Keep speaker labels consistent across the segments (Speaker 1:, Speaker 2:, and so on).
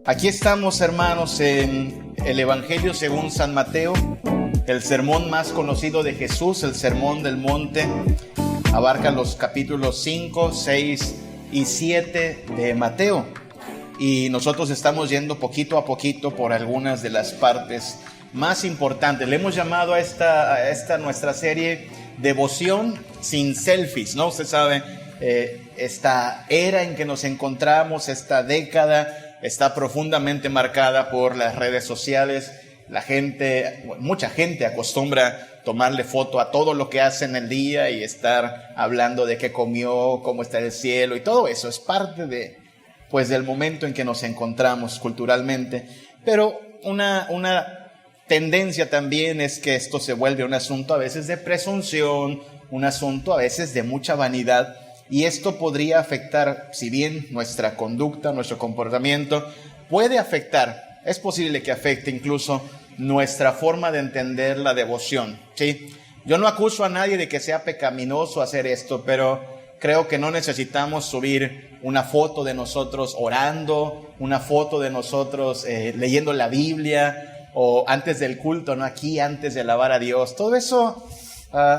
Speaker 1: Aquí estamos, hermanos, en el Evangelio según San Mateo, el sermón más conocido de Jesús, el Sermón del Monte. Abarca los capítulos 5, 6 y 7 de Mateo. Y nosotros estamos yendo poquito a poquito por algunas de las partes más importantes. Le hemos llamado a esta nuestra serie Devoción sin selfies, ¿no? Usted sabe, esta era en que nos encontramos, esta década, está profundamente marcada por las redes sociales. Mucha gente acostumbra tomarle foto a todo lo que hace en el día y estar hablando de qué comió, cómo está el cielo, y todo eso es parte del momento en que nos encontramos culturalmente. Pero una tendencia también es que esto se vuelve un asunto a veces de presunción, un asunto a veces de mucha vanidad. Y esto podría afectar, si bien nuestra conducta, nuestro comportamiento, puede afectar, es posible que afecte incluso nuestra forma de entender la devoción, ¿sí? Yo no acuso a nadie de que sea pecaminoso hacer esto, pero creo que no necesitamos subir una foto de nosotros orando, una foto de nosotros leyendo la Biblia, o antes del culto, ¿no? Aquí antes de alabar a Dios. Todo eso,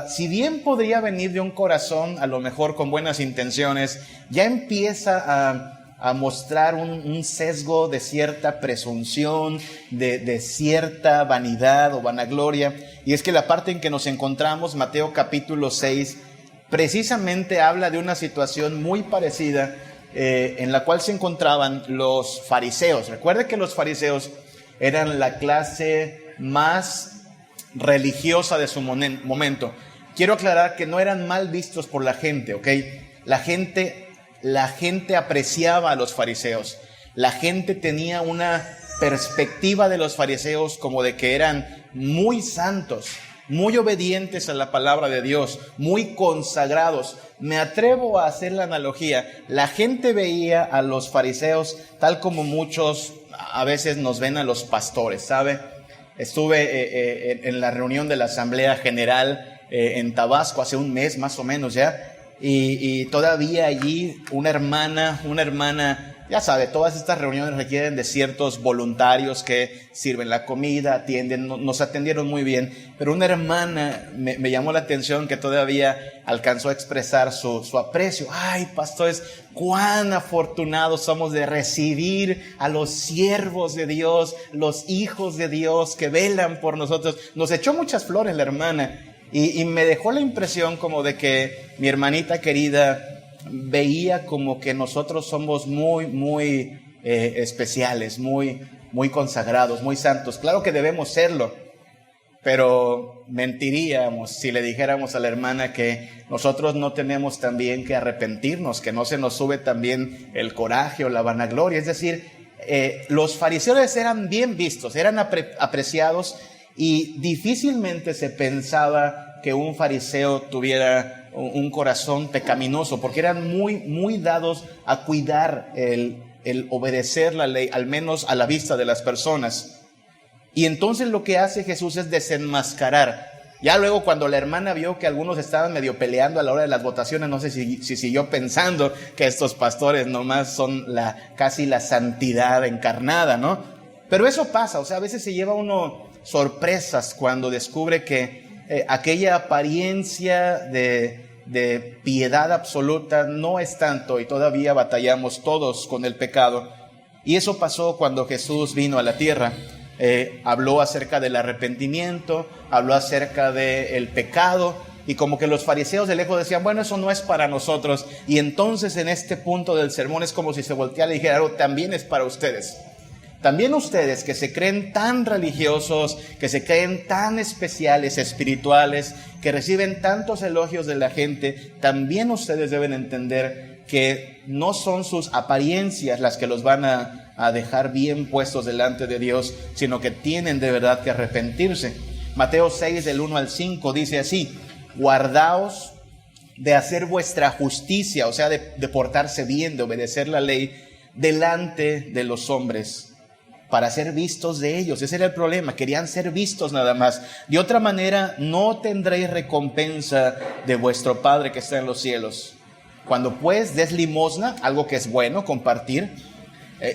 Speaker 1: si bien podría venir de un corazón, a lo mejor con buenas intenciones, ya empieza a mostrar un sesgo de cierta presunción, de cierta vanidad o vanagloria. Y es que la parte en que nos encontramos, Mateo capítulo 6, precisamente habla de una situación muy parecida en la cual se encontraban los fariseos. Recuerde que los fariseos eran la clase más religiosa de su momento. Quiero aclarar que no eran mal vistos por la gente, ¿ok? La gente apreciaba a los fariseos. La gente tenía una perspectiva de los fariseos como de que eran muy santos, muy obedientes a la palabra de Dios, muy consagrados. Me atrevo a hacer la analogía. La gente veía a los fariseos tal como muchos a veces nos ven a los pastores, ¿sabe? Estuve en la reunión de la Asamblea General en Tabasco hace un mes más o menos ya, y todavía allí una hermana, ya sabe, todas estas reuniones requieren de ciertos voluntarios que sirven la comida, atienden, nos atendieron muy bien, pero una hermana me llamó la atención que todavía alcanzó a expresar su aprecio. Ay, pastores, cuán afortunados somos de recibir a los siervos de Dios, los hijos de Dios que velan por nosotros. Nos echó muchas flores la hermana y me dejó la impresión como de que mi hermanita querida veía como que nosotros somos muy especiales, muy consagrados, muy santos. Claro que debemos serlo, pero mentiríamos si le dijéramos a la hermana que nosotros no tenemos también que arrepentirnos, que no se nos sube también el coraje o la vanagloria. Es decir, los fariseos eran bien vistos, eran apreciados, y difícilmente se pensaba que un fariseo tuviera un corazón pecaminoso, porque eran muy dados a cuidar el obedecer la ley, al menos a la vista de las personas. Y entonces lo que hace Jesús es desenmascarar. Ya luego, cuando la hermana vio que algunos estaban medio peleando a la hora de las votaciones, no sé si siguió pensando que estos pastores nomás son casi la santidad encarnada, ¿no? Pero eso pasa, o sea, a veces se lleva uno sorpresas cuando descubre que aquella apariencia de piedad absoluta no es tanto, y todavía batallamos todos con el pecado. Y eso pasó cuando Jesús vino a la tierra. Habló acerca del arrepentimiento, habló acerca del pecado, y como que los fariseos de lejos decían, bueno, eso no es para nosotros. Y entonces en este punto del sermón es como si se volteara y dijera, también es para ustedes. También ustedes que se creen tan religiosos, que se creen tan especiales, espirituales, que reciben tantos elogios de la gente, también ustedes deben entender que no son sus apariencias las que los van a dejar bien puestos delante de Dios, sino que tienen de verdad que arrepentirse. Mateo 6, del 1 al 5, dice así: guardaos de hacer vuestra justicia, o sea, de portarse bien, de obedecer la ley, delante de los hombres, para ser vistos de ellos. Ese era el problema, querían ser vistos nada más. De otra manera, no tendréis recompensa de vuestro Padre que está en los cielos. Cuando pues des limosna, algo que es bueno, compartir,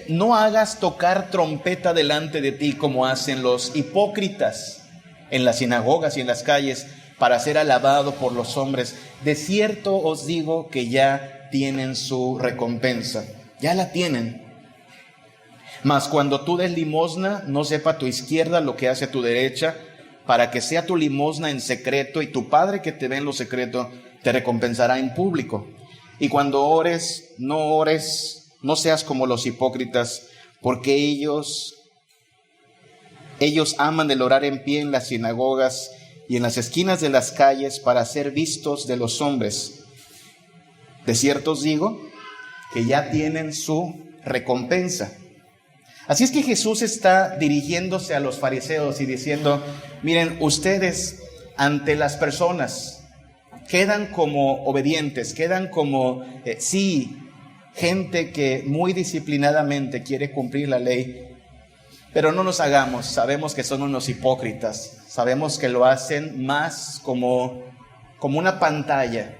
Speaker 1: No hagas tocar trompeta delante de ti como hacen los hipócritas en las sinagogas y en las calles para ser alabado por los hombres. De cierto os digo que ya tienen su recompensa. Ya la tienen. Mas cuando tú des limosna, no sepa tu izquierda lo que hace tu derecha, para que sea tu limosna en secreto, y tu Padre que te ve en lo secreto te recompensará en público. Y cuando ores, no seas como los hipócritas, porque ellos aman el orar en pie en las sinagogas y en las esquinas de las calles para ser vistos de los hombres. De cierto os digo que ya tienen su recompensa. Así es que Jesús está dirigiéndose a los fariseos y diciendo: miren, ustedes ante las personas quedan como obedientes, quedan como gente que muy disciplinadamente quiere cumplir la ley, pero no nos hagamos, sabemos que son unos hipócritas, sabemos que lo hacen más como una pantalla,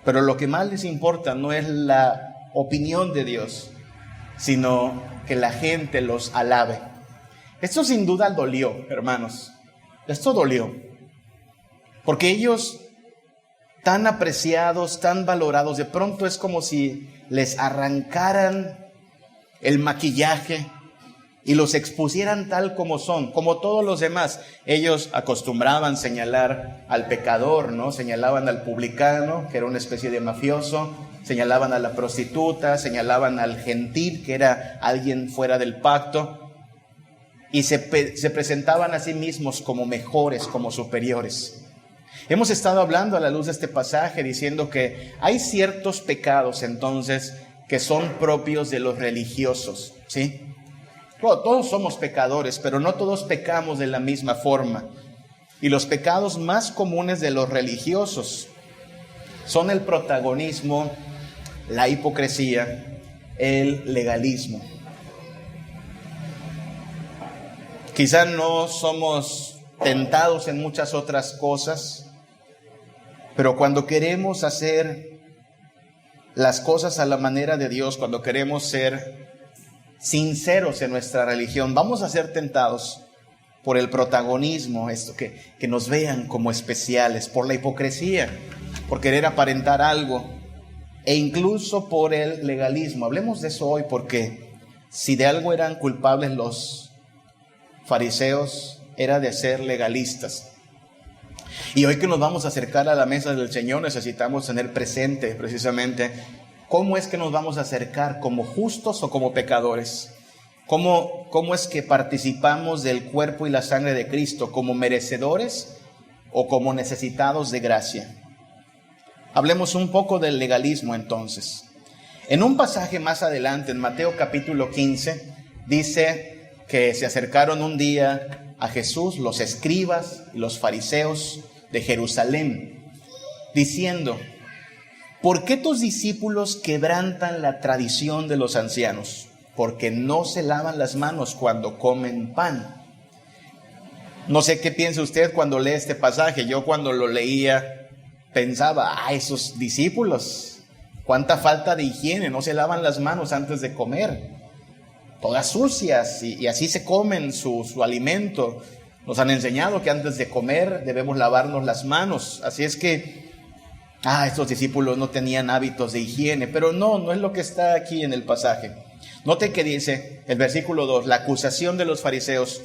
Speaker 1: pero lo que más les importa no es la opinión de Dios, sino que la gente los alabe. Esto sin duda dolió, hermanos, esto dolió, porque ellos, tan apreciados, tan valorados, de pronto es como si les arrancaran el maquillaje y los expusieran tal como son, como todos los demás. Ellos acostumbraban señalar al pecador, ¿no? Señalaban al publicano, que era una especie de mafioso, señalaban a la prostituta, señalaban al gentil, que era alguien fuera del pacto, y se presentaban a sí mismos como mejores, como superiores. Hemos estado hablando a la luz de este pasaje diciendo que hay ciertos pecados entonces que son propios de los religiosos, ¿sí? Todos somos pecadores, pero no todos pecamos de la misma forma. Y los pecados más comunes de los religiosos son el protagonismo, la hipocresía, el legalismo. Quizá no somos tentados en muchas otras cosas, pero cuando queremos hacer las cosas a la manera de Dios, cuando queremos ser sinceros en nuestra religión, vamos a ser tentados por el protagonismo, esto que nos vean como especiales, por la hipocresía, por querer aparentar algo, e incluso por el legalismo. Hablemos de eso hoy, porque si de algo eran culpables los fariseos, era de ser legalistas. Y hoy que nos vamos a acercar a la mesa del Señor, necesitamos tener presente precisamente cómo es que nos vamos a acercar, como justos o como pecadores. ¿Cómo es que participamos del cuerpo y la sangre de Cristo? ¿Como merecedores o como necesitados de gracia? Hablemos un poco del legalismo entonces. En un pasaje más adelante, en Mateo capítulo 15, dice que se acercaron un día a Jesús los escribas y los fariseos de Jerusalén, diciendo: ¿por qué tus discípulos quebrantan la tradición de los ancianos? Porque no se lavan las manos cuando comen pan. No sé qué piensa usted cuando lee este pasaje. Yo cuando lo leía pensaba: esos discípulos, cuánta falta de higiene, no se lavan las manos antes de comer, todas sucias, y así se comen su alimento. Nos han enseñado que antes de comer debemos lavarnos las manos. Así es que estos discípulos no tenían hábitos de higiene, pero no es lo que está aquí en el pasaje. Note que dice el versículo 2, la acusación de los fariseos: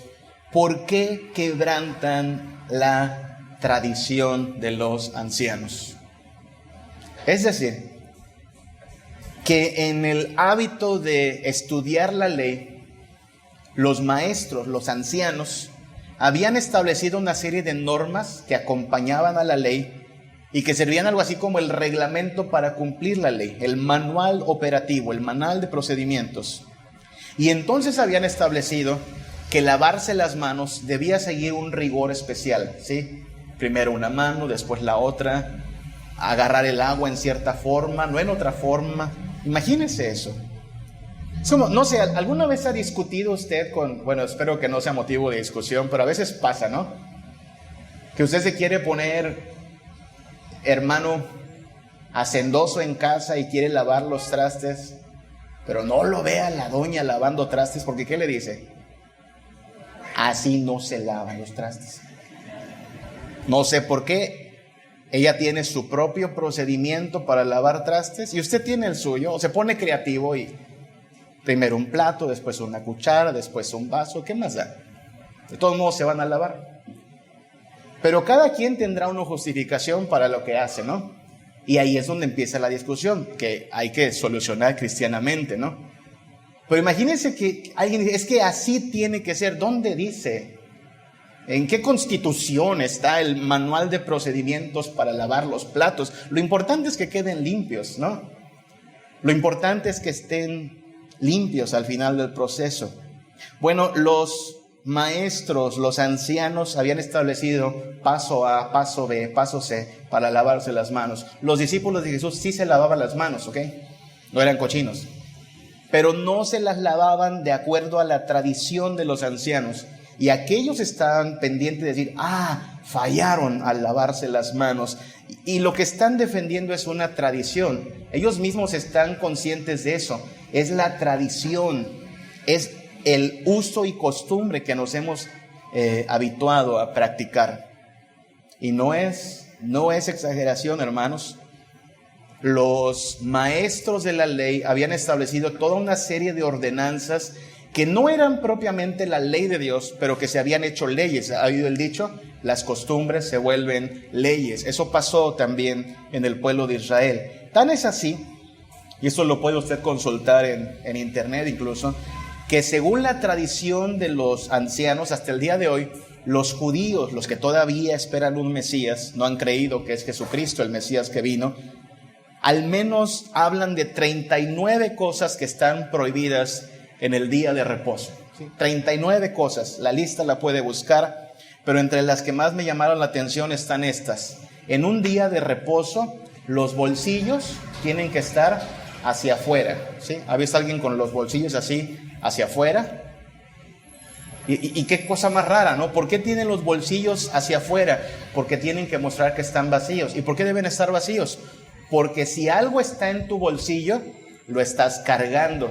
Speaker 1: ¿por qué quebrantan la tradición de los ancianos? Es decir, que en el hábito de estudiar la ley, los maestros, los ancianos, habían establecido una serie de normas que acompañaban a la ley y que servían algo así como el reglamento para cumplir la ley, el manual operativo, el manual de procedimientos. Y entonces habían establecido que lavarse las manos debía seguir un rigor especial, ¿sí? Primero una mano, después la otra, agarrar el agua en cierta forma, no en otra forma. Imagínense eso. Es como, no sé, ¿alguna vez ha discutido usted bueno, espero que no sea motivo de discusión, pero a veces pasa, ¿no? Que usted se quiere poner, hermano, hacendoso en casa y quiere lavar los trastes, Pero no lo vea la doña lavando trastes, porque ¿qué le dice? Así no se lavan los trastes. No sé por qué. Ella tiene su propio procedimiento para lavar trastes y usted tiene el suyo. O se pone creativo y primero un plato, después una cuchara, después un vaso. ¿Qué más da? De todos modos se van a lavar. Pero cada quien tendrá una justificación para lo que hace, ¿no? Y ahí es donde empieza la discusión, que hay que solucionar cristianamente, ¿no? Pero imagínense que alguien dice, es que así tiene que ser. ¿Dónde dice? ¿En qué constitución está el manual de procedimientos para lavar los platos? Lo importante es que queden limpios, ¿no? Lo importante es que estén limpios al final del proceso. Bueno, los maestros, los ancianos habían establecido paso A, paso B, paso C para lavarse las manos. Los discípulos de Jesús sí se lavaban las manos, ¿ok? No eran cochinos. Pero no se las lavaban de acuerdo a la tradición de los ancianos. Y aquellos estaban pendientes de decir, fallaron al lavarse las manos. Y lo que están defendiendo es una tradición. Ellos mismos están conscientes de eso. Es la tradición, es el uso y costumbre que nos hemos habituado a practicar. Y no es exageración, hermanos. Los maestros de la ley habían establecido toda una serie de ordenanzas que no eran propiamente la ley de Dios, pero que se habían hecho leyes. ¿Ha oído el dicho? Las costumbres se vuelven leyes. Eso pasó también en el pueblo de Israel. Tan es así, y eso lo puede usted consultar en internet incluso, que según la tradición de los ancianos, hasta el día de hoy, los judíos, los que todavía esperan un Mesías, no han creído que es Jesucristo el Mesías que vino, al menos hablan de 39 cosas que están prohibidas en el día de reposo. ¿Sí? 39 cosas, la lista la puede buscar, pero entre las que más me llamaron la atención están estas. En un día de reposo, los bolsillos tienen que estar hacia afuera. ¿Sí? ¿Ha visto a alguien con los bolsillos así hacia afuera? Y qué cosa más rara, ¿no? ¿Por qué tienen los bolsillos hacia afuera? Porque tienen que mostrar que están vacíos. ¿Y por qué deben estar vacíos? Porque si algo está en tu bolsillo, lo estás cargando.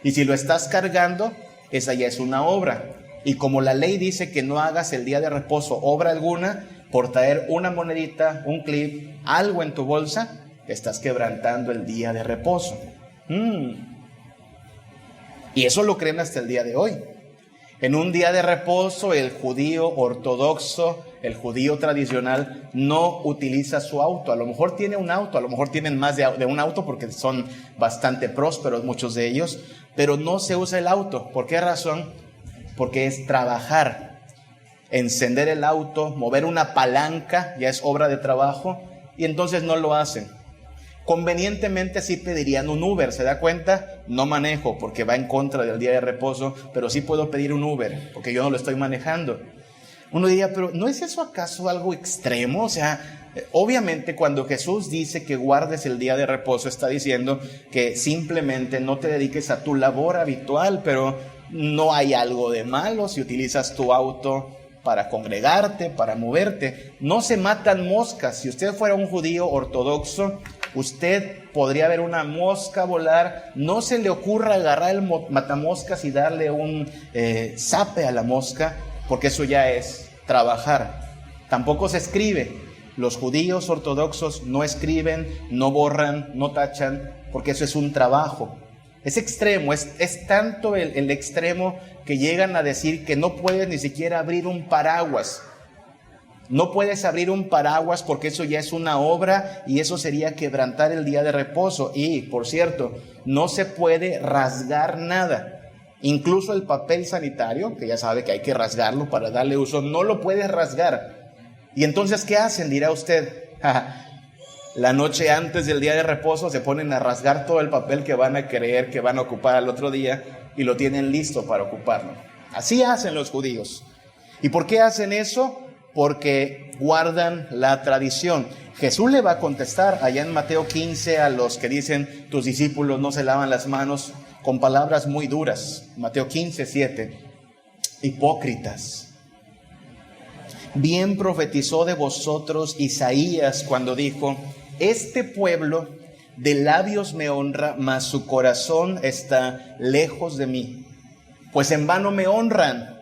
Speaker 1: Y si lo estás cargando, esa ya es una obra. Y como la ley dice que no hagas el día de reposo obra alguna, por traer una monedita, un clip, algo en tu bolsa, te estás quebrantando el día de reposo. Y eso lo creen hasta el día de hoy. En un día de reposo, el judío ortodoxo, el judío tradicional, no utiliza su auto. A lo mejor tiene un auto, a lo mejor tienen más de un auto porque son bastante prósperos muchos de ellos, pero no se usa el auto. ¿Por qué razón? Porque es trabajar. Encender el auto, mover una palanca, ya es obra de trabajo, y entonces no lo hacen. Convenientemente sí pedirían un Uber, ¿se da cuenta? No manejo porque va en contra del día de reposo, pero sí puedo pedir un Uber porque yo no lo estoy manejando. Uno diría, pero ¿no es eso acaso algo extremo? O sea, obviamente cuando Jesús dice que guardes el día de reposo, está diciendo que simplemente no te dediques a tu labor habitual, pero no hay algo de malo si utilizas tu auto para congregarte, para moverte. No se matan moscas. Si usted fuera un judío ortodoxo, usted podría ver una mosca volar, no se le ocurra agarrar el matamoscas y darle un zape a la mosca, porque eso ya es trabajar. Tampoco se escribe. Los judíos ortodoxos no escriben, no borran, no tachan, porque eso es un trabajo. Es extremo, es tanto el extremo que llegan a decir que no puedes ni siquiera abrir un paraguas. No puedes abrir un paraguas porque eso ya es una obra y eso sería quebrantar el día de reposo. Y, por cierto, no se puede rasgar nada. Incluso el papel sanitario, que ya sabe que hay que rasgarlo para darle uso, no lo puedes rasgar. Y entonces, ¿qué hacen? Dirá usted. La noche antes del día de reposo se ponen a rasgar todo el papel que van a creer que van a ocupar al otro día y lo tienen listo para ocuparlo. Así hacen los judíos. ¿Y por qué hacen eso? Porque guardan la tradición. Jesús le va a contestar allá en Mateo 15 a los que dicen tus discípulos no se lavan las manos, con palabras muy duras. Mateo 15, 7. Hipócritas. Bien profetizó de vosotros Isaías cuando dijo: este pueblo de labios me honra, mas su corazón está lejos de mí. Pues en vano me honran,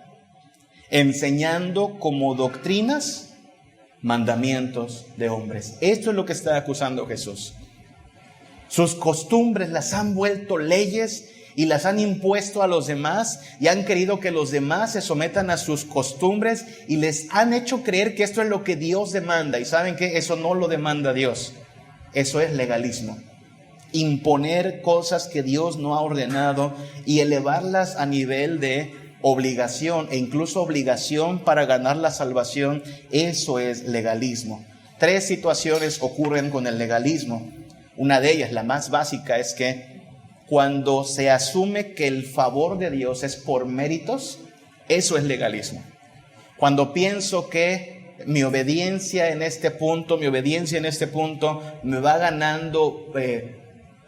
Speaker 1: enseñando como doctrinas mandamientos de hombres. Esto es lo que está acusando Jesús. Sus costumbres las han vuelto leyes y las han impuesto a los demás y han querido que los demás se sometan a sus costumbres y les han hecho creer que esto es lo que Dios demanda. ¿Y saben qué? Eso no lo demanda Dios. Eso es legalismo. Imponer cosas que Dios no ha ordenado y elevarlas a nivel de obligación e incluso obligación para ganar la salvación. Eso es legalismo. 3 situaciones ocurren con el legalismo. Una de ellas, la más básica, es que cuando se asume que el favor de Dios es por méritos, eso es legalismo. Cuando pienso que mi obediencia en este punto me va ganando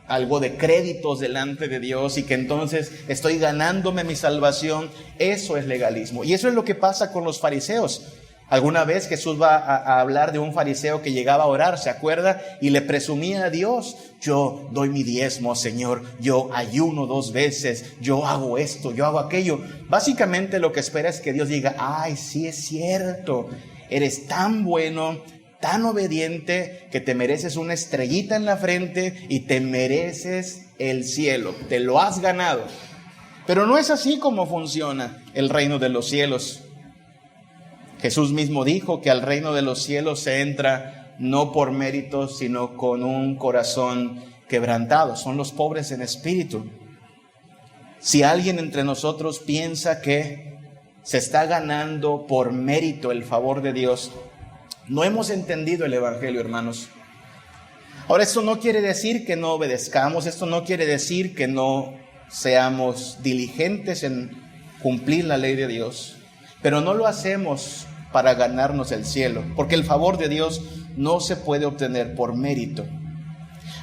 Speaker 1: algo de créditos delante de Dios y que entonces estoy ganándome mi salvación, eso es legalismo. Y eso es lo que pasa con los fariseos. Alguna vez Jesús va a hablar de un fariseo que llegaba a orar, ¿se acuerda? Y le presumía a Dios: yo doy mi diezmo, Señor, yo ayuno 2 veces, yo hago esto, yo hago aquello. Básicamente lo que espera es que Dios diga: ay, sí es cierto, eres tan bueno, tan obediente, que te mereces una estrellita en la frente y te mereces el cielo, te lo has ganado. Pero no es así como funciona el reino de los cielos. Jesús mismo dijo que al reino de los cielos se entra no por méritos, sino con un corazón quebrantado. Son los pobres en espíritu. Si alguien entre nosotros piensa que se está ganando por mérito el favor de Dios, no hemos entendido el evangelio, hermanos. Ahora, esto no quiere decir que no obedezcamos, esto no quiere decir que no seamos diligentes en cumplir la ley de Dios, pero no lo hacemos para ganarnos el cielo, porque el favor de Dios no se puede obtener por mérito.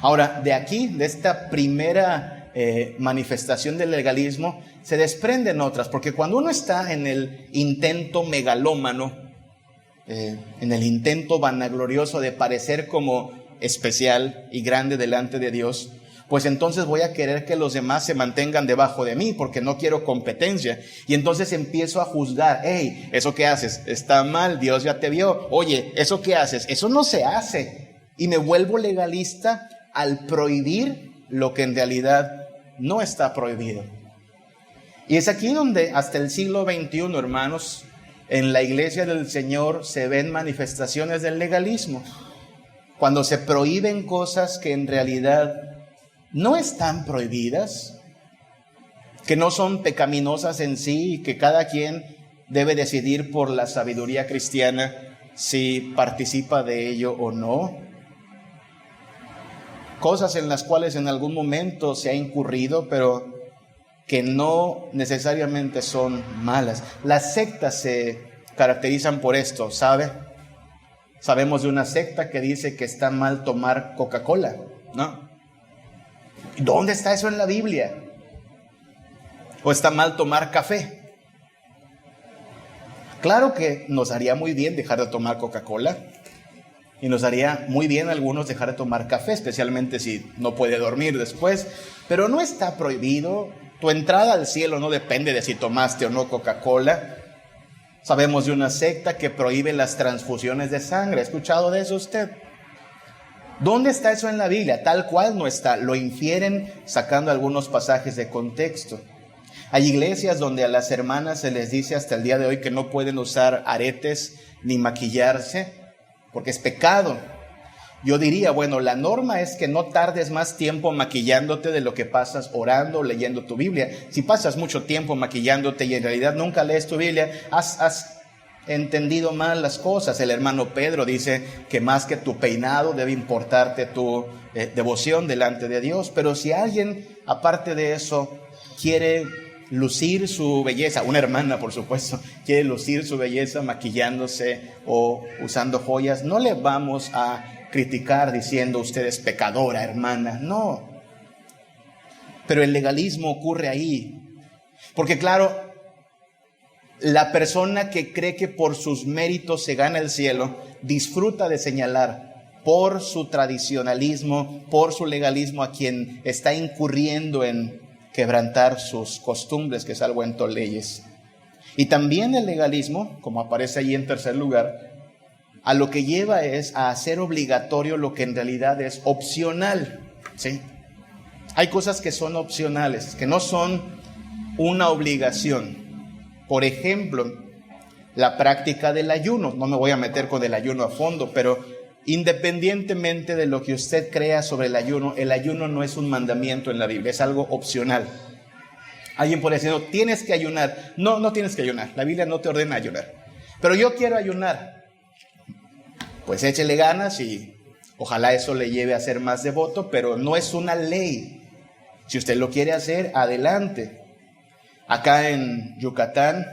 Speaker 1: Ahora, de aquí, de esta primera manifestación del legalismo, se desprenden otras, porque cuando uno está en el intento megalómano, en el intento vanaglorioso de parecer como especial y grande delante de Dios, pues entonces voy a querer que los demás se mantengan debajo de mí porque no quiero competencia. Y entonces empiezo a juzgar: hey, eso que haces está mal, Dios ya te vio. Oye, eso que haces, eso no se hace. Y me vuelvo legalista al prohibir lo que en realidad no está prohibido. Y es aquí donde hasta el siglo XXI, hermanos, en la iglesia del Señor se ven manifestaciones del legalismo. Cuando se prohíben cosas que en realidad no están prohibidas, que no son pecaminosas en sí y que cada quien debe decidir por la sabiduría cristiana si participa de ello o no. Cosas en las cuales en algún momento se ha incurrido, pero que no necesariamente son malas. Las sectas se caracterizan por esto, ¿sabe? Sabemos de una secta que dice que está mal tomar Coca-Cola, ¿no? ¿Dónde está eso en la Biblia? ¿O está mal tomar café? Claro que nos haría muy bien dejar de tomar Coca-Cola y nos haría muy bien a algunos dejar de tomar café, especialmente si no puede dormir después, pero no está prohibido. Tu entrada al cielo no depende de si tomaste o no Coca-Cola. Sabemos de una secta que prohíbe las transfusiones de sangre. ¿Ha escuchado de eso usted? ¿Dónde está eso en la Biblia? Tal cual no está. Lo infieren sacando algunos pasajes de contexto. Hay iglesias donde a las hermanas se les dice hasta el día de hoy que no pueden usar aretes ni maquillarse porque es pecado. Yo diría, bueno, la norma es que no tardes más tiempo maquillándote de lo que pasas orando o leyendo tu Biblia. Si pasas mucho tiempo maquillándote y en realidad nunca lees tu Biblia, has entendido mal las cosas. El hermano Pedro dice que más que tu peinado debe importarte tu devoción delante de Dios. Pero si alguien, aparte de eso, quiere lucir su belleza, una hermana por supuesto, quiere lucir su belleza maquillándose o usando joyas, no le vamos a criticar diciendo usted es pecadora, hermana, no. Pero el legalismo ocurre ahí, porque claro, la persona que cree que por sus méritos se gana el cielo, disfruta de señalar por su tradicionalismo, por su legalismo, a quien está incurriendo en quebrantar sus costumbres, que es algo en todas leyes. Y también el legalismo, como aparece ahí en tercer lugar, a lo que lleva es a hacer obligatorio lo que en realidad es opcional, ¿sí? Hay cosas que son opcionales, que no son una obligación. Por ejemplo, la práctica del ayuno. No me voy a meter con el ayuno a fondo, pero independientemente de lo que usted crea sobre el ayuno no es un mandamiento en la Biblia, es algo opcional. Alguien puede decir, no, tienes que ayunar. No, no tienes que ayunar. La Biblia no te ordena ayunar. Pero yo quiero ayunar. Pues échele ganas y ojalá eso le lleve a ser más devoto, pero no es una ley. Si usted lo quiere hacer, adelante. Acá en Yucatán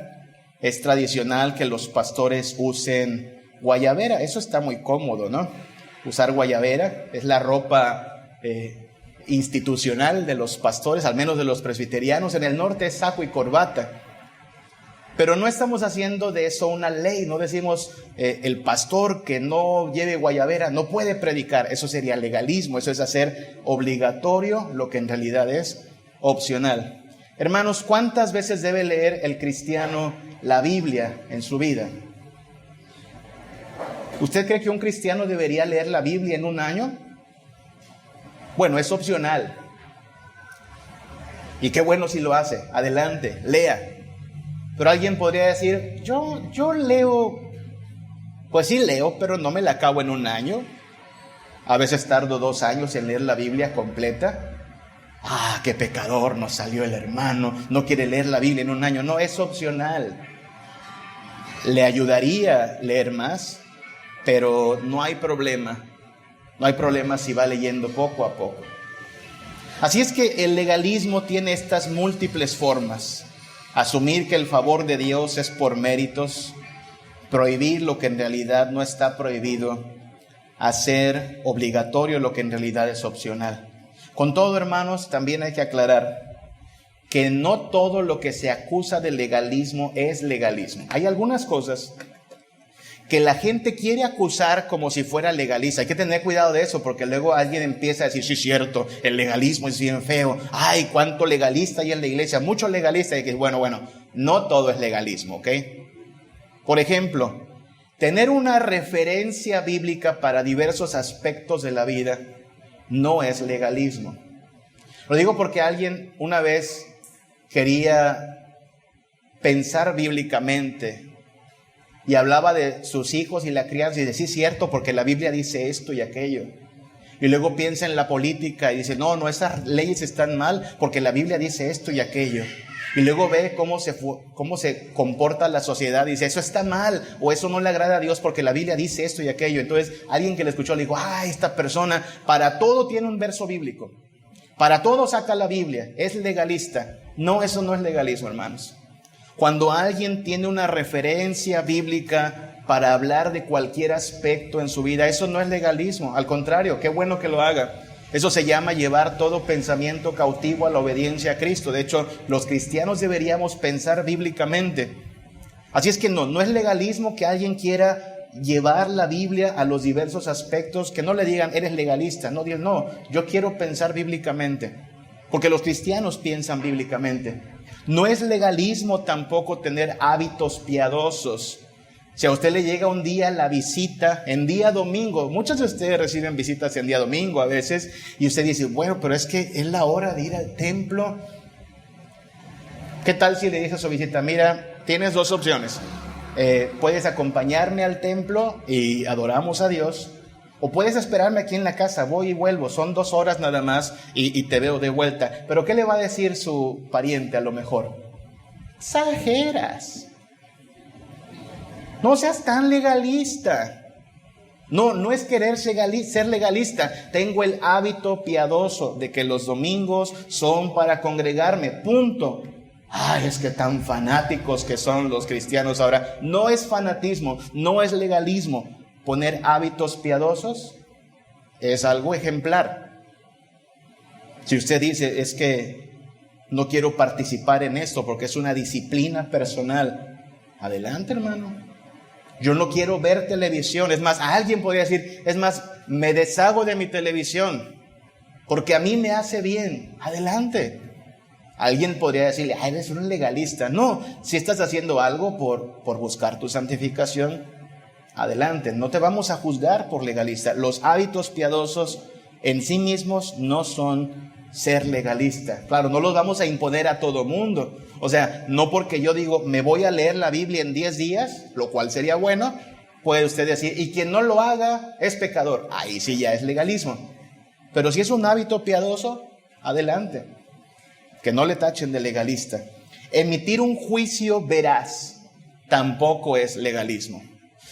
Speaker 1: es tradicional que los pastores usen guayabera. Eso está muy cómodo, ¿no? Usar guayabera es la ropa institucional de los pastores, al menos de los presbiterianos. En el norte es saco y corbata. Pero no estamos haciendo de eso una ley. No decimos el pastor que no lleve guayabera no puede predicar. Eso sería legalismo. Eso es hacer obligatorio lo que en realidad es opcional. Hermanos, ¿cuántas veces debe leer el cristiano la Biblia en su vida? ¿Usted cree que un cristiano debería leer la Biblia en un año? Bueno, es opcional. Y qué bueno si lo hace. Adelante, lea. Pero alguien podría decir, yo leo, pues sí leo, pero no me la acabo en un año. A veces tardo 2 años en leer la Biblia completa. Ah, qué pecador nos salió el hermano, no quiere leer la Biblia en un año. No, es opcional. Le ayudaría leer más, pero no hay problema. No hay problema si va leyendo poco a poco. Así es que el legalismo tiene estas múltiples formas. Asumir que el favor de Dios es por méritos, prohibir lo que en realidad no está prohibido, hacer obligatorio lo que en realidad es opcional. Con todo, hermanos, también hay que aclarar que no todo lo que se acusa de legalismo es legalismo. Hay algunas cosas que la gente quiere acusar como si fuera legalista. Hay que tener cuidado de eso, porque luego alguien empieza a decir, sí, es cierto, el legalismo es bien feo. Ay, cuánto legalista hay en la iglesia, mucho legalista. Y que bueno, no todo es legalismo, ¿ok? Por ejemplo, tener una referencia bíblica para diversos aspectos de la vida no es legalismo. Lo digo porque alguien una vez quería pensar bíblicamente y hablaba de sus hijos y la crianza y decía, sí, es cierto, porque la Biblia dice esto y aquello. Y luego piensa en la política y dice, no, esas leyes están mal porque la Biblia dice esto y aquello. Y luego ve cómo se comporta la sociedad y dice, eso está mal o eso no le agrada a Dios porque la Biblia dice esto y aquello. Entonces alguien que le escuchó le dijo, esta persona para todo tiene un verso bíblico. Para todo saca la Biblia, es legalista. No, eso no es legalismo, hermanos. Cuando alguien tiene una referencia bíblica para hablar de cualquier aspecto en su vida, eso no es legalismo. Al contrario, qué bueno que lo haga. Eso se llama llevar todo pensamiento cautivo a la obediencia a Cristo. De hecho, los cristianos deberíamos pensar bíblicamente. Así es que no es legalismo que alguien quiera llevar la Biblia a los diversos aspectos, que no le digan, eres legalista. No, Dios, no, yo quiero pensar bíblicamente, porque los cristianos piensan bíblicamente. No es legalismo tampoco tener hábitos piadosos. Si a usted le llega un día la visita, en día domingo, muchos de ustedes reciben visitas en día domingo a veces, y usted dice, bueno, pero es que es la hora de ir al templo. ¿Qué tal si le dice a su visita, mira, tienes 2 opciones, puedes acompañarme al templo y adoramos a Dios, o puedes esperarme aquí en la casa, voy y vuelvo, son 2 horas nada más y te veo de vuelta. Pero ¿qué le va a decir su pariente a lo mejor? Exageras. No seas tan legalista. No es querer ser legalista. Tengo el hábito piadoso de que los domingos son para congregarme, punto. Ay, es que tan fanáticos que son los cristianos ahora. No es fanatismo, no es legalismo. Poner hábitos piadosos es algo ejemplar. Si usted dice, es que no quiero participar en esto porque es una disciplina personal, adelante, hermano. Yo no quiero ver televisión. Es más, alguien podría decir, es más, me deshago de mi televisión porque a mí me hace bien. Adelante. Alguien podría decirle, eres un legalista. No, si estás haciendo algo por buscar tu santificación, adelante. No te vamos a juzgar por legalista. Los hábitos piadosos en sí mismos no son ser legalista. Claro, no los vamos a imponer a todo mundo. O sea, no porque yo digo, me voy a leer la Biblia en 10 días, lo cual sería bueno, puede usted decir, y quien no lo haga es pecador. Ahí sí ya es legalismo. Pero si es un hábito piadoso, adelante. Que no le tachen de legalista. Emitir un juicio veraz tampoco es legalismo.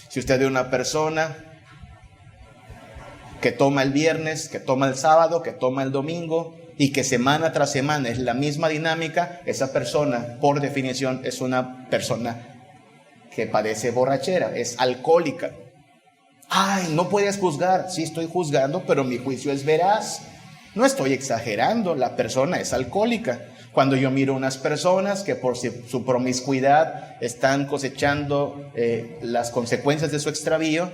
Speaker 1: Si usted ve una persona que toma el viernes, que toma el sábado, que toma el domingo y que semana tras semana es la misma dinámica, esa persona, por definición, es una persona que padece borrachera, es alcohólica. No puedes juzgar. Sí, estoy juzgando, pero mi juicio es veraz. No estoy exagerando, la persona es alcohólica. Cuando yo miro unas personas que por su promiscuidad están cosechando las consecuencias de su extravío,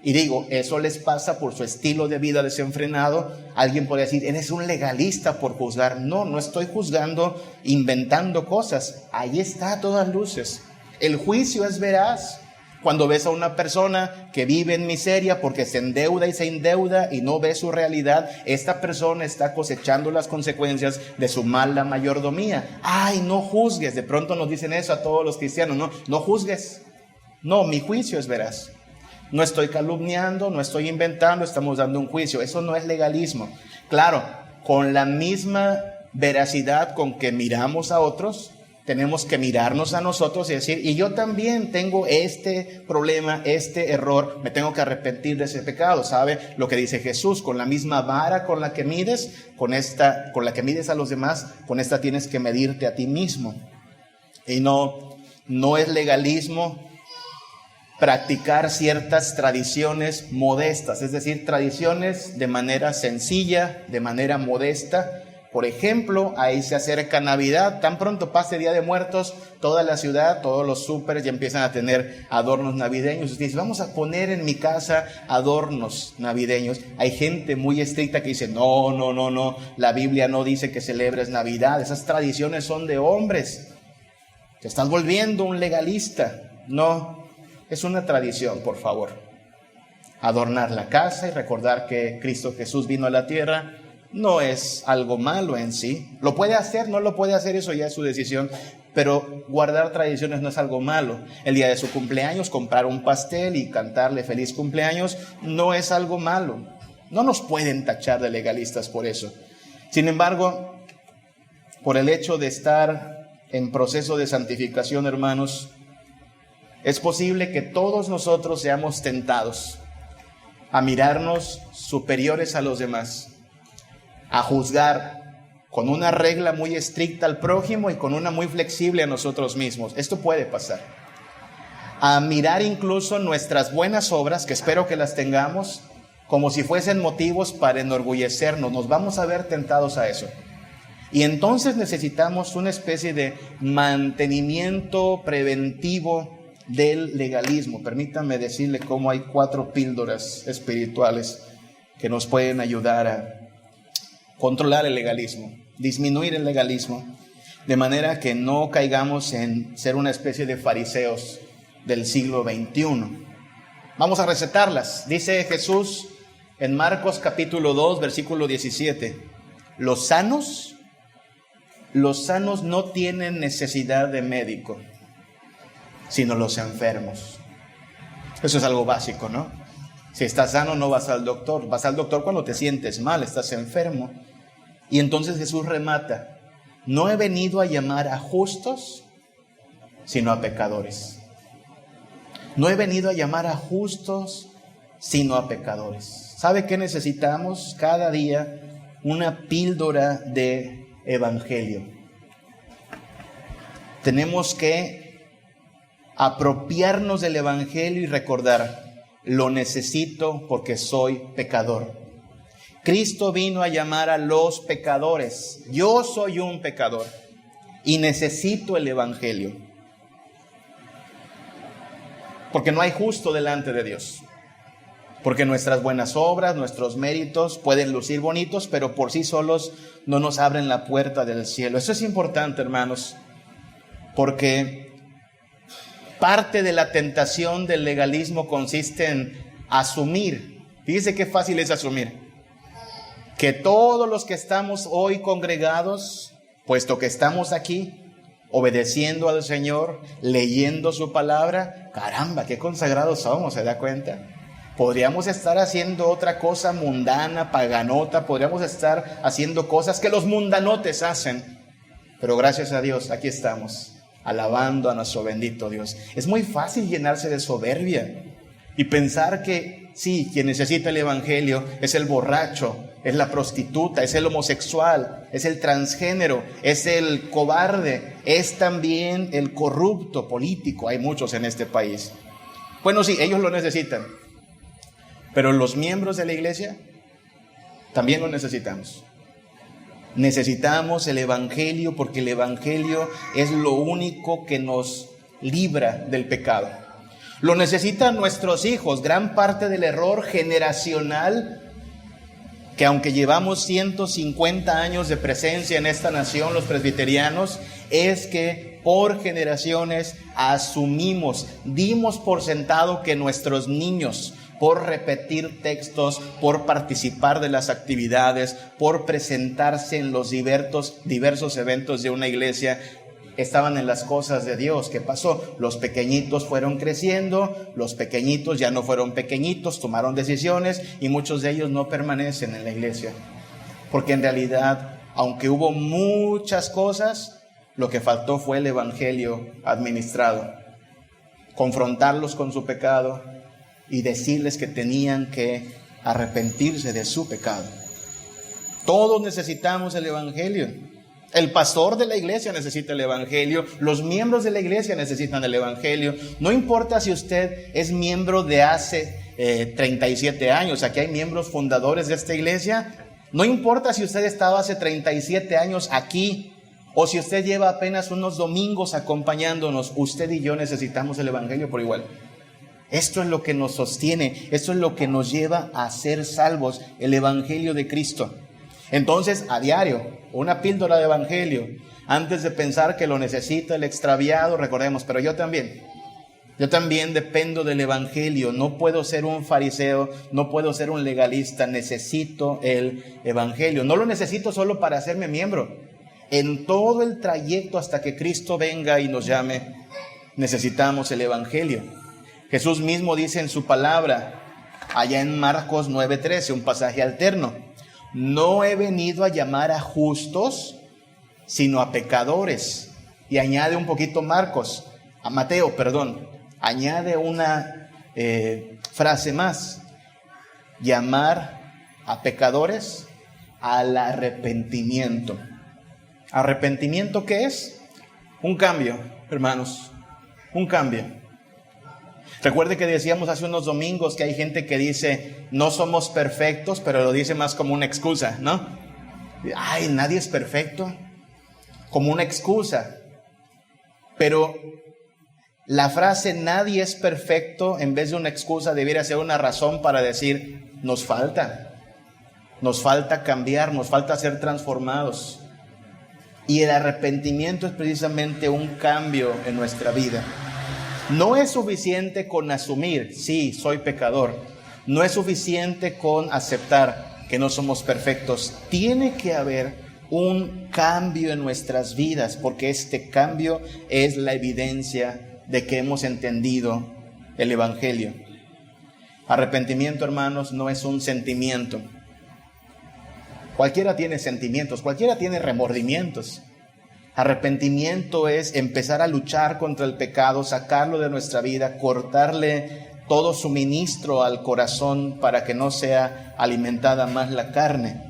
Speaker 1: y digo, eso les pasa por su estilo de vida desenfrenado, alguien puede decir, eres un legalista por juzgar. No, no estoy juzgando, inventando cosas. Ahí está a todas luces. El juicio es veraz. Cuando ves a una persona que vive en miseria porque se endeuda y no ve su realidad, esta persona está cosechando las consecuencias de su mala mayordomía. No juzgues. De pronto nos dicen eso a todos los cristianos. No juzgues. No, mi juicio es veraz. No estoy calumniando, no estoy inventando, estamos dando un juicio. Eso no es legalismo. Claro, con la misma veracidad con que miramos a otros, tenemos que mirarnos a nosotros y decir, y yo también tengo este problema, este error, me tengo que arrepentir de ese pecado. ¿Sabe lo que dice Jesús? Con la misma vara con la que mides, con la que mides a los demás, con esta tienes que medirte a ti mismo. Y no es legalismo practicar ciertas tradiciones modestas, es decir, tradiciones de manera sencilla, de manera modesta. Por ejemplo, ahí se acerca Navidad, tan pronto pase Día de Muertos, toda la ciudad, todos los súperes ya empiezan a tener adornos navideños. Usted dice, vamos a poner en mi casa adornos navideños. Hay gente muy estricta que dice, no, la Biblia no dice que celebres Navidad, esas tradiciones son de hombres. Te estás volviendo un legalista. No, es una tradición, por favor. Adornar la casa y recordar que Cristo Jesús vino a la tierra no es algo malo en sí. Lo puede hacer, no lo puede hacer, eso ya es su decisión, pero guardar tradiciones no es algo malo. El día de su cumpleaños, comprar un pastel y cantarle feliz cumpleaños no es algo malo. No nos pueden tachar de legalistas por eso. Sin embargo, por el hecho de estar en proceso de santificación, hermanos, es posible que todos nosotros seamos tentados a mirarnos superiores a los demás, a juzgar con una regla muy estricta al prójimo y con una muy flexible a nosotros mismos. Esto puede pasar. A mirar incluso nuestras buenas obras, que espero que las tengamos, como si fuesen motivos para enorgullecernos. Nos vamos a ver tentados a eso. Y entonces necesitamos una especie de mantenimiento preventivo del legalismo. Permítanme decirle cómo hay 4 píldoras espirituales que nos pueden ayudar a controlar el legalismo, disminuir el legalismo, de manera que no caigamos en ser una especie de fariseos del siglo XXI. Vamos a recetarlas. Dice Jesús en Marcos capítulo 2, versículo 17, los sanos no tienen necesidad de médico, sino los enfermos. Eso es algo básico, ¿no? Si estás sano no vas al doctor. Vas al doctor cuando te sientes mal, estás enfermo. Y entonces Jesús remata, no he venido a llamar a justos, sino a pecadores. No he venido a llamar a justos, sino a pecadores. ¿Sabe qué necesitamos? Cada día una píldora de evangelio. Tenemos que apropiarnos del evangelio y recordar, lo necesito porque soy pecador. Cristo vino a llamar a los pecadores. Yo soy un pecador y necesito el evangelio. Porque no hay justo delante de Dios. Porque nuestras buenas obras, nuestros méritos pueden lucir bonitos, pero por sí solos no nos abren la puerta del cielo. Eso es importante, hermanos, porque parte de la tentación del legalismo consiste en asumir. Fíjese qué fácil es asumir. Que todos los que estamos hoy congregados, puesto que estamos aquí, obedeciendo al Señor, leyendo su palabra, caramba, qué consagrados somos, ¿se da cuenta? Podríamos estar haciendo otra cosa mundana, paganota, podríamos estar haciendo cosas que los mundanotes hacen, pero gracias a Dios, aquí estamos, alabando a nuestro bendito Dios. Es muy fácil llenarse de soberbia y pensar que sí, quien necesita el evangelio es el borracho, es la prostituta, es el homosexual, es el transgénero, es el cobarde, es también el corrupto político. Hay muchos en este país. Bueno, sí, ellos lo necesitan, pero los miembros de la iglesia también lo necesitamos. Necesitamos el evangelio porque el evangelio es lo único que nos libra del pecado. Lo necesitan nuestros hijos. Gran parte del error generacional, que aunque llevamos 150 años de presencia en esta nación, los presbiterianos, es que por generaciones asumimos, dimos por sentado que nuestros niños, por repetir textos, por participar de las actividades, por presentarse en los diversos eventos de una iglesia, estaban en las cosas de Dios. ¿Qué pasó? Los pequeñitos fueron creciendo, los pequeñitos ya no fueron pequeñitos, tomaron decisiones y muchos de ellos no permanecen en la iglesia. Porque en realidad, aunque hubo muchas cosas, lo que faltó fue el evangelio administrado. Confrontarlos con su pecado y decirles que tenían que arrepentirse de su pecado. Todos necesitamos el evangelio. El pastor de la iglesia necesita el evangelio. Los miembros de la iglesia necesitan el evangelio. No importa si usted es miembro de hace 37 años. Aquí hay miembros fundadores de esta iglesia. No importa si usted estaba hace 37 años aquí o si usted lleva apenas unos domingos acompañándonos. Usted y yo necesitamos el evangelio por igual. Esto es lo que nos sostiene. Esto es lo que nos lleva a ser salvos. El evangelio de Cristo. Entonces, a diario, una píldora de evangelio, antes de pensar que lo necesita el extraviado, recordemos, pero yo también dependo del evangelio. No puedo ser un fariseo, no puedo ser un legalista, necesito el evangelio. No lo necesito solo para hacerme miembro. En todo el trayecto hasta que Cristo venga y nos llame, necesitamos el evangelio. Jesús mismo dice en su palabra, allá en Marcos 9:13, un pasaje alterno: no he venido a llamar a justos, sino a pecadores. Y añade un poquito Mateo, añade una frase más: llamar a pecadores al arrepentimiento. ¿Arrepentimiento qué es? Un cambio, hermanos, un cambio. Recuerde que decíamos hace unos domingos que hay gente que dice, no somos perfectos, pero lo dice más como una excusa, ¿no? Ay, nadie es perfecto, como una excusa. Pero la frase nadie es perfecto, en vez de una excusa, debiera ser una razón para decir, nos falta cambiar, nos falta ser transformados. Y el arrepentimiento es precisamente un cambio en nuestra vida. No es suficiente con asumir, sí, soy pecador. No es suficiente con aceptar que no somos perfectos. Tiene que haber un cambio en nuestras vidas, porque este cambio es la evidencia de que hemos entendido el evangelio. Arrepentimiento, hermanos, no es un sentimiento. Cualquiera tiene sentimientos, cualquiera tiene remordimientos. Arrepentimiento es empezar a luchar contra el pecado, sacarlo de nuestra vida, cortarle todo suministro al corazón para que no sea alimentada más la carne.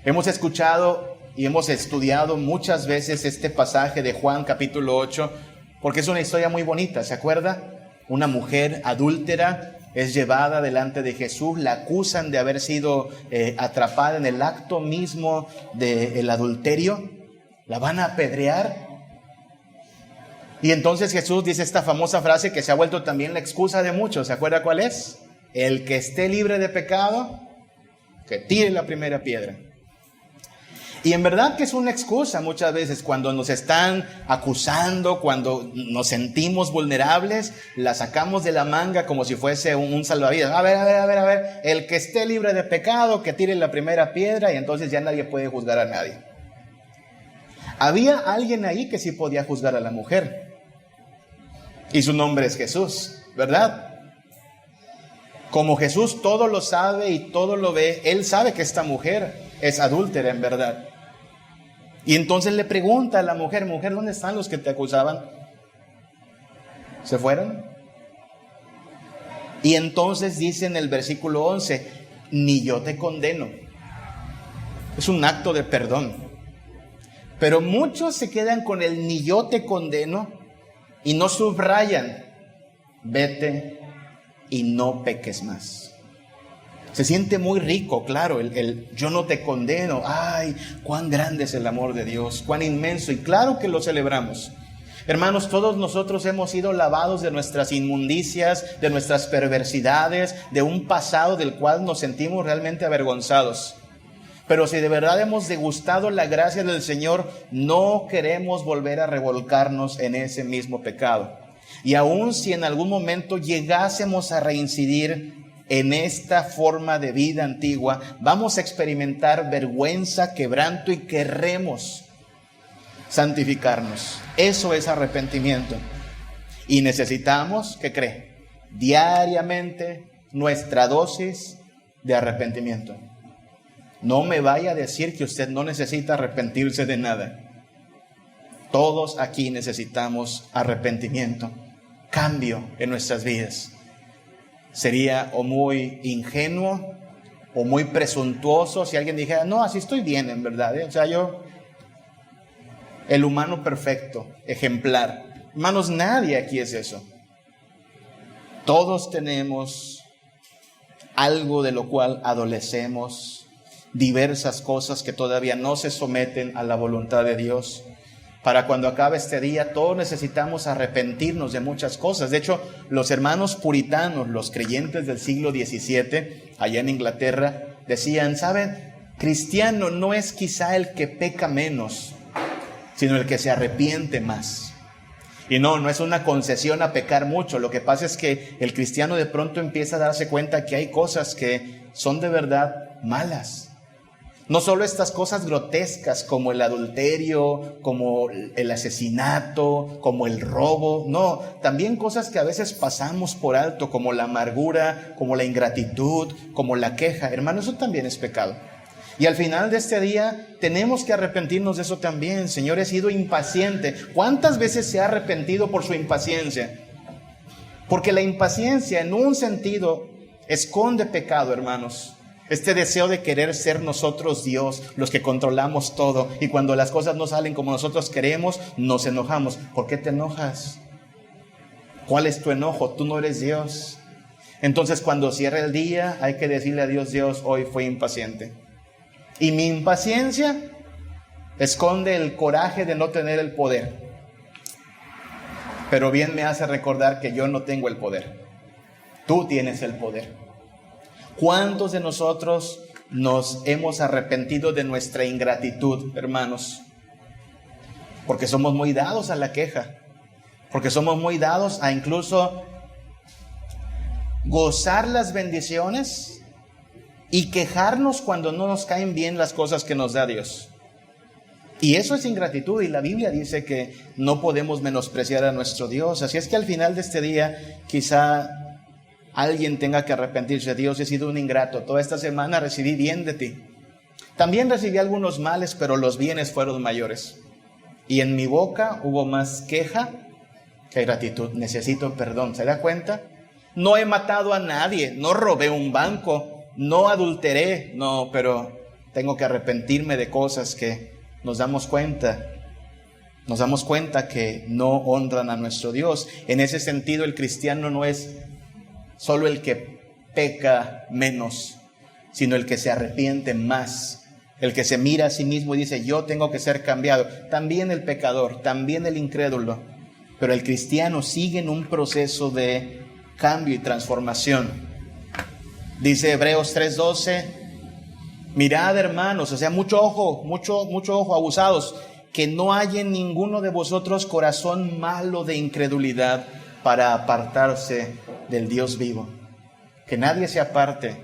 Speaker 1: Hemos escuchado y hemos estudiado muchas veces este pasaje de Juan capítulo 8, porque es una historia muy bonita, ¿se acuerda? Una mujer adúltera es llevada delante de Jesús, la acusan de haber sido atrapada en el acto mismo del adulterio. La van a apedrear. Y entonces Jesús dice esta famosa frase que se ha vuelto también la excusa de muchos. ¿Se acuerda cuál es? El que esté libre de pecado, que tire la primera piedra. Y en verdad que es una excusa muchas veces cuando nos están acusando, cuando nos sentimos vulnerables, la sacamos de la manga como si fuese un salvavidas. A ver, el que esté libre de pecado, que tire la primera piedra, y entonces ya nadie puede juzgar a nadie. Había alguien ahí que sí podía juzgar a la mujer. Y su nombre es Jesús, ¿verdad? Como Jesús todo lo sabe y todo lo ve, Él sabe que esta mujer es adúltera en verdad. Y entonces le pregunta a la mujer, mujer, ¿dónde están los que te acusaban? ¿Se fueron? Y entonces dice en el versículo 11, ni yo te condeno. Es un acto de perdón. Pero muchos se quedan con el ni yo te condeno y no subrayan, vete y no peques más. Se siente muy rico, claro, el yo no te condeno. Ay, cuán grande es el amor de Dios, cuán inmenso, y claro que lo celebramos. Hermanos, todos nosotros hemos sido lavados de nuestras inmundicias, de nuestras perversidades, de un pasado del cual nos sentimos realmente avergonzados. Pero si de verdad hemos degustado la gracia del Señor, no queremos volver a revolcarnos en ese mismo pecado. Y aun si en algún momento llegásemos a reincidir en esta forma de vida antigua, vamos a experimentar vergüenza, quebranto y querremos santificarnos. Eso es arrepentimiento. Y necesitamos, ¿qué cree? Diariamente nuestra dosis de arrepentimiento. No me vaya a decir que usted no necesita arrepentirse de nada. Todos aquí necesitamos arrepentimiento, cambio en nuestras vidas. Sería o muy ingenuo o muy presuntuoso si alguien dijera, no, así estoy bien en verdad, ¿eh? O sea, yo, el humano perfecto, ejemplar. Hermanos, nadie aquí es eso. Todos tenemos algo de lo cual adolecemos, diversas cosas que todavía no se someten a la voluntad de Dios. Para cuando acabe este día, todos necesitamos arrepentirnos de muchas cosas. De hecho, los hermanos puritanos, los creyentes del siglo XVII, allá en Inglaterra, decían, ¿saben? Cristiano no es quizá el que peca menos, sino el que se arrepiente más. Y no es una concesión a pecar mucho. Lo que pasa es que el cristiano de pronto empieza a darse cuenta que hay cosas que son de verdad malas. No solo estas cosas grotescas como el adulterio, como el asesinato, como el robo. No, también cosas que a veces pasamos por alto, como la amargura, como la ingratitud, como la queja. Hermano, eso también es pecado. Y al final de este día tenemos que arrepentirnos de eso también. Señor, he sido impaciente. ¿Cuántas veces se ha arrepentido por su impaciencia? Porque la impaciencia en un sentido esconde pecado, hermanos. Este deseo de querer ser nosotros Dios, los que controlamos todo. Y cuando las cosas no salen como nosotros queremos, nos enojamos. ¿Por qué te enojas? ¿Cuál es tu enojo? Tú no eres Dios. Entonces cuando cierra el día hay que decirle a Dios, Dios, hoy fui impaciente. Y mi impaciencia esconde el coraje de no tener el poder. Pero bien me hace recordar que yo no tengo el poder. Tú tienes el poder. ¿Cuántos de nosotros nos hemos arrepentido de nuestra ingratitud, hermanos? Porque somos muy dados a la queja. Porque somos muy dados a incluso gozar las bendiciones y quejarnos cuando no nos caen bien las cosas que nos da Dios. Y eso es ingratitud, y la Biblia dice que no podemos menospreciar a nuestro Dios. Así es que al final de este día quizá alguien tenga que arrepentirse. Dios, he sido un ingrato. Toda esta semana recibí bien de ti. También recibí algunos males, pero los bienes fueron mayores. Y en mi boca hubo más queja que gratitud. Necesito perdón. ¿Se da cuenta? No he matado a nadie, no robé un banco, no adulteré, no, pero tengo que arrepentirme de cosas que nos damos cuenta que no honran a nuestro Dios. En ese sentido, el cristiano no es solo el que peca menos, sino el que se arrepiente más, el que se mira a sí mismo y dice, yo tengo que ser cambiado. También el pecador, también el incrédulo, pero el cristiano sigue en un proceso de cambio y transformación. Dice Hebreos 3:12, mirad, hermanos, o sea, mucho ojo, abusados, que no haya en ninguno de vosotros corazón malo de incredulidad para apartarse del Dios vivo. Que nadie se aparte,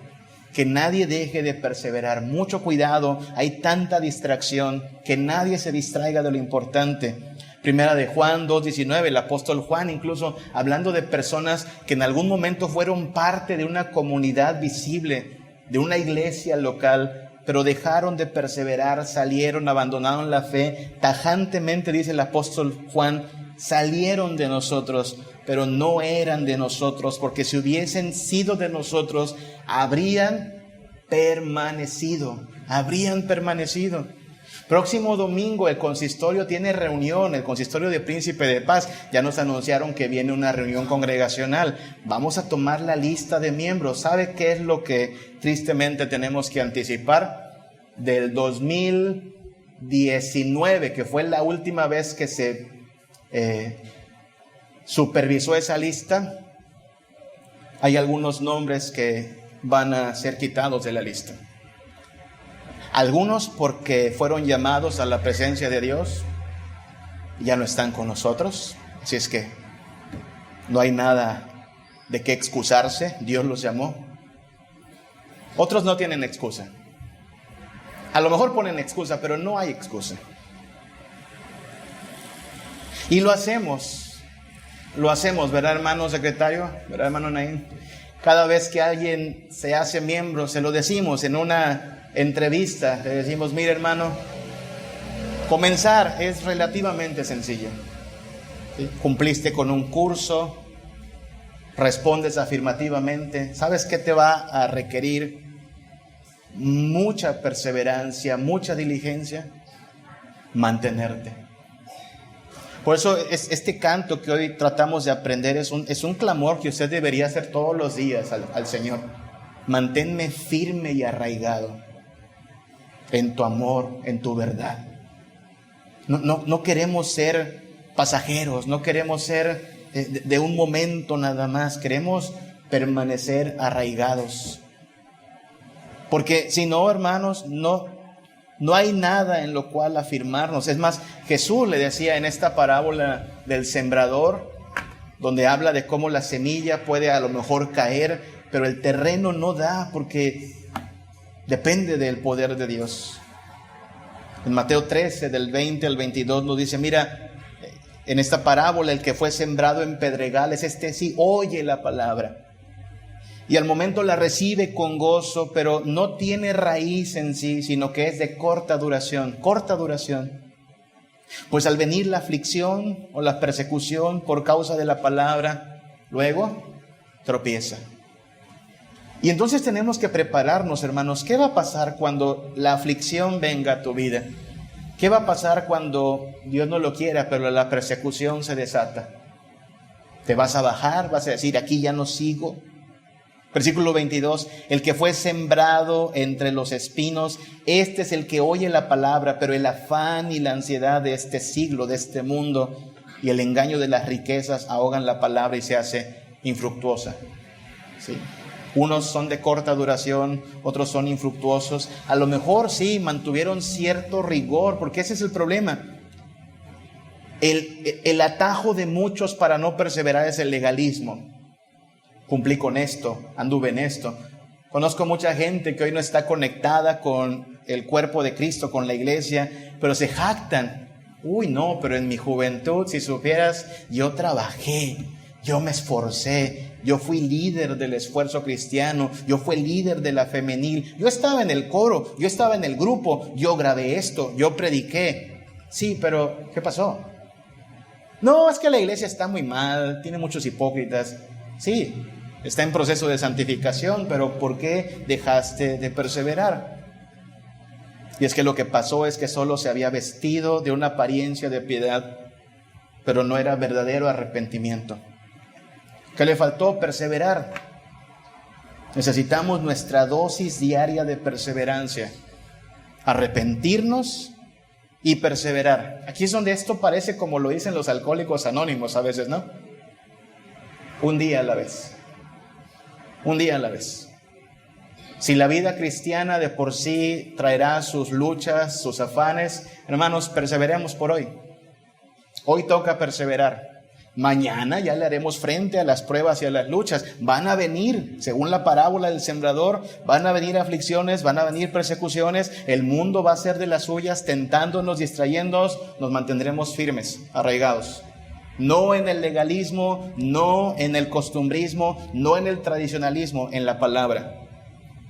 Speaker 1: que nadie deje de perseverar. Mucho cuidado, hay tanta distracción, que nadie se distraiga de lo importante. Primera de Juan 2:19, el apóstol Juan, incluso hablando de personas que en algún momento fueron parte de una comunidad visible, de una iglesia local, pero dejaron de perseverar, salieron, abandonaron la fe. Tajantemente dice el apóstol Juan, salieron de nosotros, pero no eran de nosotros, porque si hubiesen sido de nosotros, habrían permanecido. Próximo domingo el consistorio tiene reunión, el consistorio de Príncipe de Paz. Ya nos anunciaron que viene una reunión congregacional. Vamos a tomar la lista de miembros. ¿Sabe qué es lo que tristemente tenemos que anticipar? Del 2019, que fue la última vez que se supervisó esa lista, hay algunos nombres que van a ser quitados de la lista. Algunos porque fueron llamados a la presencia de Dios, ya no están con nosotros, así es que no hay nada de qué excusarse, Dios los llamó. Otros no tienen excusa. A lo mejor ponen excusa, pero no hay excusa. Y lo hacemos, ¿verdad, hermano secretario? ¿Verdad, hermano Naín? Cada vez que alguien se hace miembro, se lo decimos en una entrevista, le decimos, mire, hermano, comenzar es relativamente sencillo. ¿Sí? Cumpliste con un curso, respondes afirmativamente. ¿Sabes qué te va a requerir? Mucha perseverancia, mucha diligencia, mantenerte. Por eso este canto que hoy tratamos de aprender es un clamor que usted debería hacer todos los días al Señor. Manténme firme y arraigado en tu amor, en tu verdad. No queremos ser pasajeros, no queremos ser de un momento nada más, queremos permanecer arraigados. Porque si no, hermanos, no hay nada en lo cual afirmarnos. Es más, Jesús le decía en esta parábola del sembrador, donde habla de cómo la semilla puede a lo mejor caer, pero el terreno no da porque depende del poder de Dios. En Mateo 13, del 20 al 22, nos dice, mira, en esta parábola, el que fue sembrado en pedregales, sí oye la palabra. Y al momento la recibe con gozo, pero no tiene raíz en sí, sino que es de corta duración. Pues al venir la aflicción o la persecución por causa de la palabra, luego tropieza. Y entonces tenemos que prepararnos, hermanos. ¿Qué va a pasar cuando la aflicción venga a tu vida? ¿Qué va a pasar cuando Dios no lo quiera, pero la persecución se desata? ¿Te vas a bajar? ¿Vas a decir, aquí ya no sigo? Versículo 22, el que fue sembrado entre los espinos, este es el que oye la palabra, pero el afán y la ansiedad de este siglo, de este mundo, y el engaño de las riquezas ahogan la palabra y se hace infructuosa. ¿Sí? Unos son de corta duración, otros son infructuosos. A lo mejor sí, mantuvieron cierto rigor, porque ese es el problema. El atajo de muchos para no perseverar es el legalismo. Cumplí con esto, anduve en esto. Conozco mucha gente que hoy no está conectada con el cuerpo de Cristo, con la iglesia, pero se jactan. Uy, no, pero en mi juventud, si supieras, yo trabajé, yo me esforcé, yo fui líder del esfuerzo cristiano, yo fui líder de la femenil, yo estaba en el coro, yo estaba en el grupo, yo grabé esto, yo prediqué. Sí, pero ¿qué pasó? No, es que la iglesia está muy mal, tiene muchos hipócritas. Sí, está en proceso de santificación, pero ¿por qué dejaste de perseverar? Y es que lo que pasó es que solo se había vestido de una apariencia de piedad, pero no era verdadero arrepentimiento. ¿Qué le faltó? Perseverar. Necesitamos nuestra dosis diaria de perseverancia. Arrepentirnos y perseverar. Aquí es donde esto parece como lo dicen los alcohólicos anónimos a veces, ¿no? Un día a la vez. Un día a la vez. Si la vida cristiana de por sí traerá sus luchas, sus afanes, hermanos, perseveremos por hoy. Hoy toca perseverar. Mañana ya le haremos frente a las pruebas y a las luchas. Van a venir, según la parábola del sembrador, van a venir aflicciones, van a venir persecuciones. El mundo va a ser de las suyas, tentándonos, distrayéndonos. Nos mantendremos firmes, arraigados. No en el legalismo, no en el costumbrismo, no en el tradicionalismo, en la palabra.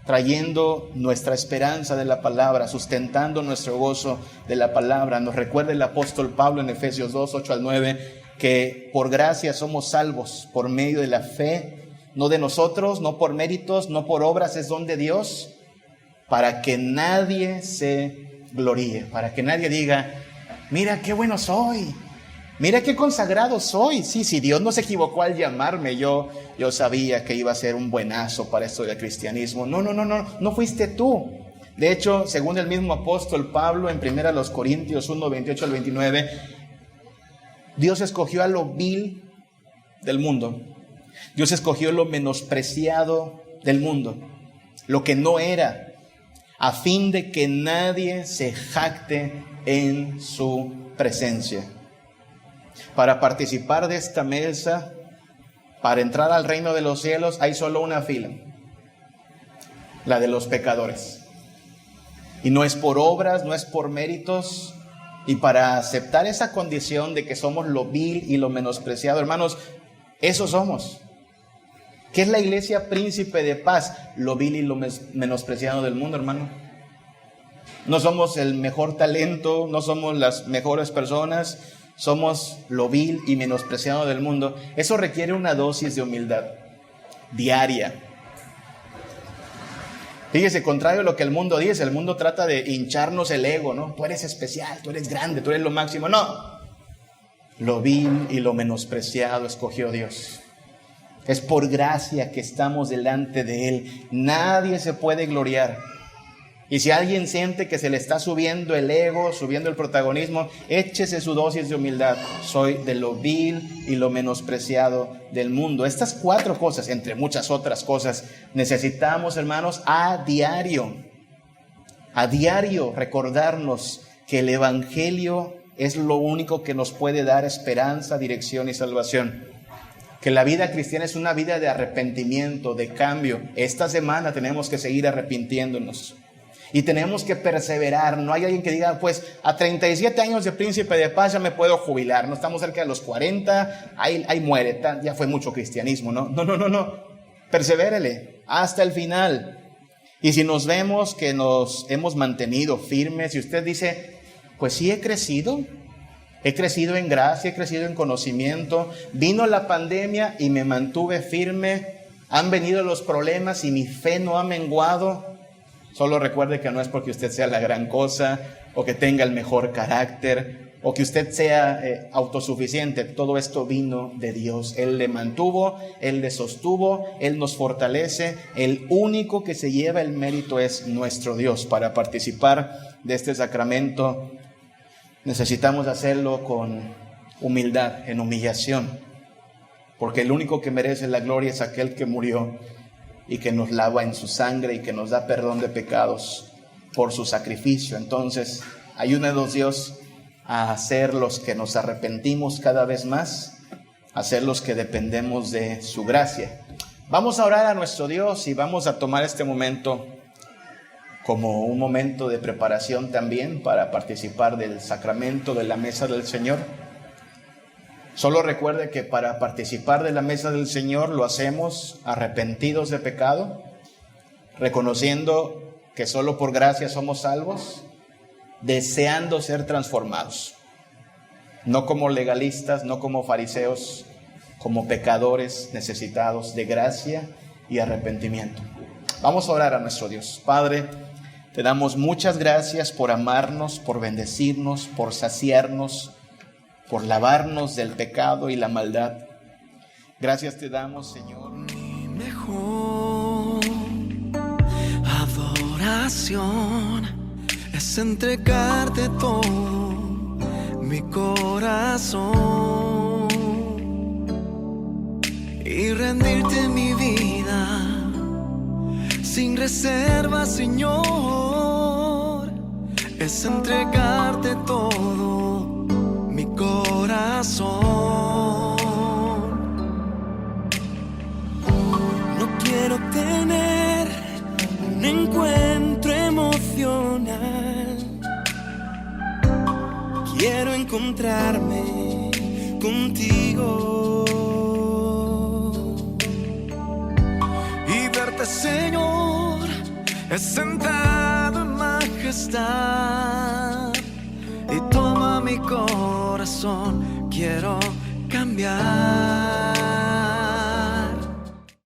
Speaker 1: Trayendo nuestra esperanza de la palabra, sustentando nuestro gozo de la palabra. Nos recuerda el apóstol Pablo en Efesios 2, 8 al 9, que por gracia somos salvos por medio de la fe, no de nosotros, no por méritos, no por obras, es don de Dios, para que nadie se gloríe, para que nadie diga, mira qué bueno soy, mira qué consagrado soy. Sí, Dios no se equivocó al llamarme, yo sabía que iba a ser un buenazo para esto del cristianismo. No fuiste tú. De hecho, según el mismo apóstol Pablo en 1 Corintios 1, 28 al 29, Dios escogió a lo vil del mundo. Dios escogió lo menospreciado del mundo, lo que no era, a fin de que nadie se jacte en su presencia. Para participar de esta mesa, para entrar al reino de los cielos, hay solo una fila, la de los pecadores. Y no es por obras, no es por méritos. Y para aceptar esa condición de que somos lo vil y lo menospreciado, hermanos, eso somos. ¿Qué es la iglesia príncipe de paz? Lo vil y lo menospreciado del mundo, hermano. No somos el mejor talento, no somos las mejores personas, somos lo vil y menospreciado del mundo. Eso requiere una dosis de humildad diaria. Fíjese, contrario a lo que el mundo dice, el mundo trata de hincharnos el ego, ¿no? Tú eres especial, tú eres grande, tú eres lo máximo. No, lo vil y lo menospreciado escogió Dios. Es por gracia que estamos delante de Él. Nadie se puede gloriar. Y si alguien siente que se le está subiendo el ego, subiendo el protagonismo, échese su dosis de humildad. Soy de lo vil y lo menospreciado del mundo. Estas 4 cosas, entre muchas otras cosas, necesitamos, hermanos, a diario recordarnos que el Evangelio es lo único que nos puede dar esperanza, dirección y salvación. Que la vida cristiana es una vida de arrepentimiento, de cambio. Esta semana tenemos que seguir arrepintiéndonos. Y tenemos que perseverar. No hay alguien que diga, pues a 37 años de príncipe de paz ya me puedo jubilar. No estamos cerca de los 40, ahí muere, ya fue mucho cristianismo, ¿no? No. Persevérele hasta el final. Y si nos vemos que nos hemos mantenido firmes y usted dice, pues sí he crecido en gracia, he crecido en conocimiento. Vino la pandemia y me mantuve firme. Han venido los problemas y mi fe no ha menguado. Solo recuerde que no es porque usted sea la gran cosa o que tenga el mejor carácter o que usted sea autosuficiente. Todo esto vino de Dios. Él le mantuvo, Él le sostuvo, Él nos fortalece. El único que se lleva el mérito es nuestro Dios. Para participar de este sacramento necesitamos hacerlo con humildad, en humillación. Porque el único que merece la gloria es aquel que murió y que nos lava en su sangre y que nos da perdón de pecados por su sacrificio. Entonces, ayúdenos Dios a ser los que nos arrepentimos cada vez más, a ser los que dependemos de su gracia. Vamos a orar a nuestro Dios y vamos a tomar este momento como un momento de preparación también para participar del sacramento de la mesa del Señor. Solo recuerde que para participar de la mesa del Señor lo hacemos arrepentidos de pecado, reconociendo que solo por gracia somos salvos, deseando ser transformados, no como legalistas, no como fariseos, como pecadores necesitados de gracia y arrepentimiento. Vamos a orar a nuestro Dios. Padre, te damos muchas gracias por amarnos, por bendecirnos, por saciarnos, por lavarnos del pecado y la maldad. Gracias te damos, Señor.
Speaker 2: Mi mejor adoración es es entregarte todo mi corazón y rendirte mi vida sin reserva, Señor. Es entregarte todo mi corazón. No quiero tener un encuentro emocional, quiero encontrarme contigo y verte, Señor, sentado en majestad. Y toma mi corazón, quiero cambiar.